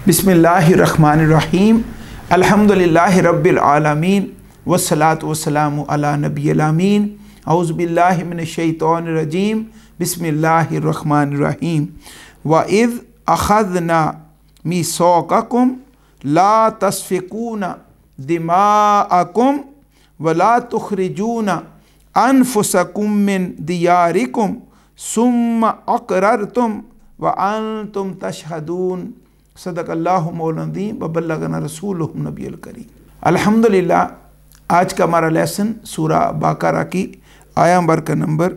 बिस्मिल्लाहिर्रहमानिर्रहीम अल्हम्दुलिल्लाहि रब्बिल आलमीन वस्सलातु वस्सलामु अला नबिय्यिल आमीन औज़ु बिल्लाहि मिनश शैतानिर रजीम बिस्मिल्लाहिर्रहमानिर्रहीम व इज़ अख़ज़ना मीसाक़कुम ला तस्फ़िकूना दिमाअकुम व ला तुख़रिजूना अनफुसकुम मिन दियारिकुम सुम्मा अक़ररतुम व अंतुम तशहदून। सदक़ल्लाहु मौलाना अज़ीम व बल्लगना रसूलुहु नबियुल करीम। अल्हम्दुलिल्लाह, आज का हमारा लेसन सूरा बकरा की आया नंबर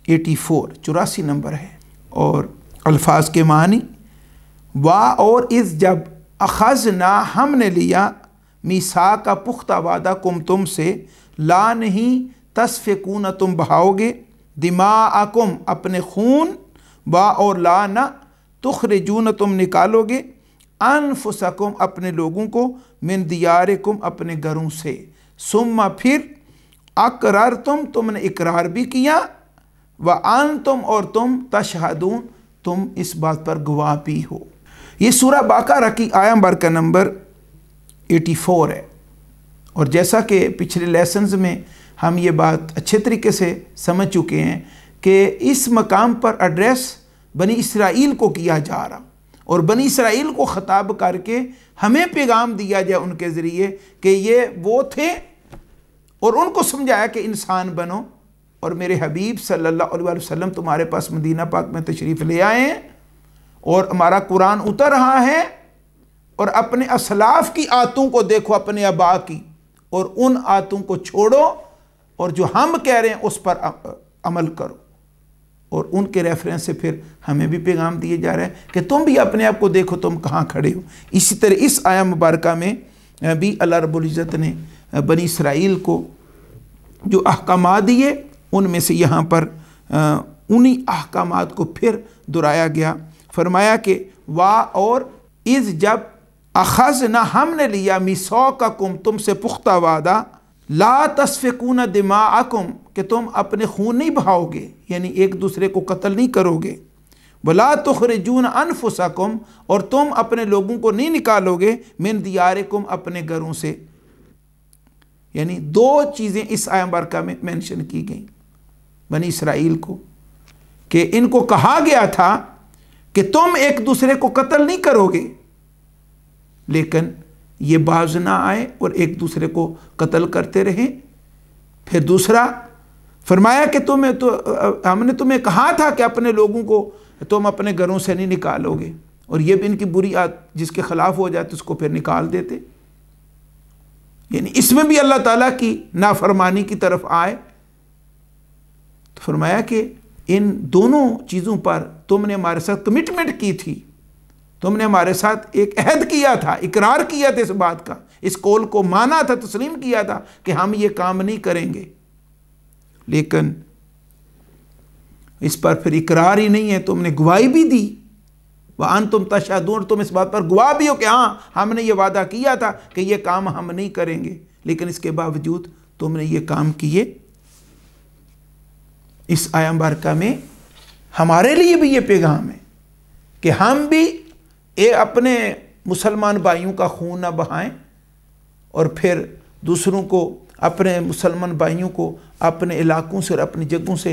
84 नंबर है और अल्फाज के मानी वाह और इस जब अख़ज़ना हमने लिया मीसा का पुख्ता वादा कुम तुम से ला नहीं तस्फ़िकून तुम बहाओगे दिमाअकुम अपने खून वाह और ला ना तुख़रिजून तुम निकालोगे अनफुसकुम अपने लोगों को मिन दियारिकुम अपने घरों से सुम्मा फिर अक़रर तुमने इकरार भी किया व अंतुम और तुम तशहदून तुम इस बात पर गवाह भी हो। ये सूरा बकरा की आया नंबर 84 है और जैसा कि पिछले लेसन्स में हम ये बात अच्छे तरीके से समझ चुके हैं कि इस मकाम पर एड्रेस बनी इसराइल को किया जा रहा और बनी इसराइल को ख़िताब करके हमें पैगाम दिया जाए उनके ज़रिए कि ये वो थे और उनको समझाया कि इंसान बनो और मेरे हबीब सल्लल्लाहु अलैहि वसल्लम तुम्हारे पास मदीना पाक में तशरीफ़ ले आए हैं और हमारा कुरान उतर रहा है और अपने असलाफ़ की आयतों को देखो, अपने आबा की, और उन आयतों को छोड़ो और जो हम कह रहे हैं उस पर अमल करो। और उनके रेफरेंस से फिर हमें भी पैगाम दिए जा रहे हैं कि तुम भी अपने आप को देखो तुम कहाँ खड़े हो। इसी तरह इस आया मुबारका में भी अल्लाह रब्बुल इज़्ज़त ने बनी इसराइल को जो अहकामात दिए उनमें से यहाँ पर उन्हीं अहकामात को फिर दोहराया गया। फरमाया कि वाह और इज़ जब अख़ज़ना हमने लिया मीसाक़कुम तुमसे पुख्ता वादा ला तस्फ़िकून दिमाअकुम कि तुम अपने खून नहीं बहाओगे, यानी एक दूसरे को कत्ल नहीं करोगे, वला तुख़रिजून अनफुसकुम और तुम अपने लोगों को नहीं निकालोगे मिन दियारिकुम अपने घरों से। यानी दो चीज़ें इस आया मुबारका में मेंशन की गई बनी इसराइल को कि इनको कहा गया था कि तुम एक दूसरे को कत्ल नहीं करोगे, लेकिन ये बाज ना आए और एक दूसरे को कत्ल करते रहे। फिर दूसरा फरमाया कि हमने तुम्हें कहा था कि अपने लोगों को तुम अपने घरों से नहीं निकालोगे, और ये भी इनकी बुरी आदत जिसके ख़िलाफ़ हो जाते उसको फिर निकाल देते। यानी इसमें भी अल्लाह ताला की नाफरमानी की तरफ आए तो फरमाया कि इन दोनों चीज़ों पर तुमने हमारे साथ कमिटमेंट की थी, तुमने हमारे साथ एक अहद किया था, इकरार किया था इस बात का, इस कौल को माना था, तस्लीम किया था कि हम ये काम नहीं करेंगे, लेकिन इस पर फिर इकरार ही नहीं है, तुमने गवाही भी दी व अंतुम तशहदून, तुम इस बात पर गवाह भी हो कि हाँ हमने ये वादा किया था कि ये काम हम नहीं करेंगे, लेकिन इसके बावजूद तुमने ये काम किए। इस आया मुबारका में हमारे लिए भी ये पैगाम है कि हम भी अपने मुसलमान भाइयों का खून ना बहाएं और फिर दूसरों को, अपने मुसलमान भाइयों को अपने इलाकों से और अपनी जगहों से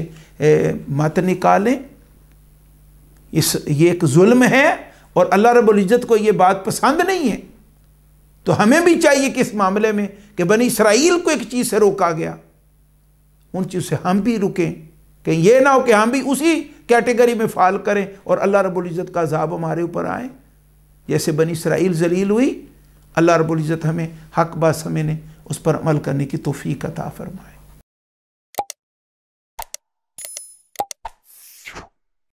मत निकालें। ये एक जुल्म है और अल्लाह रब्बुल इज़्ज़त को ये बात पसंद नहीं है। तो हमें भी चाहिए कि इस मामले में कि बनी इसराइल को एक चीज़ से रोका गया, उन चीज़ से हम भी रुकें, कि ये ना हो कि हम भी उसी कैटेगरी में फाल करें और अल्लाह रब्बुल इज़्ज़त का अज़ाब हमारे ऊपर आए। जैसे बनी इसराइल ज़लील हुई, अल्लाह रब्बुल इज़्ज़त हमें हक़ बात समझने उस पर अमल करने की तौफ़ीक़ अता फ़रमाए।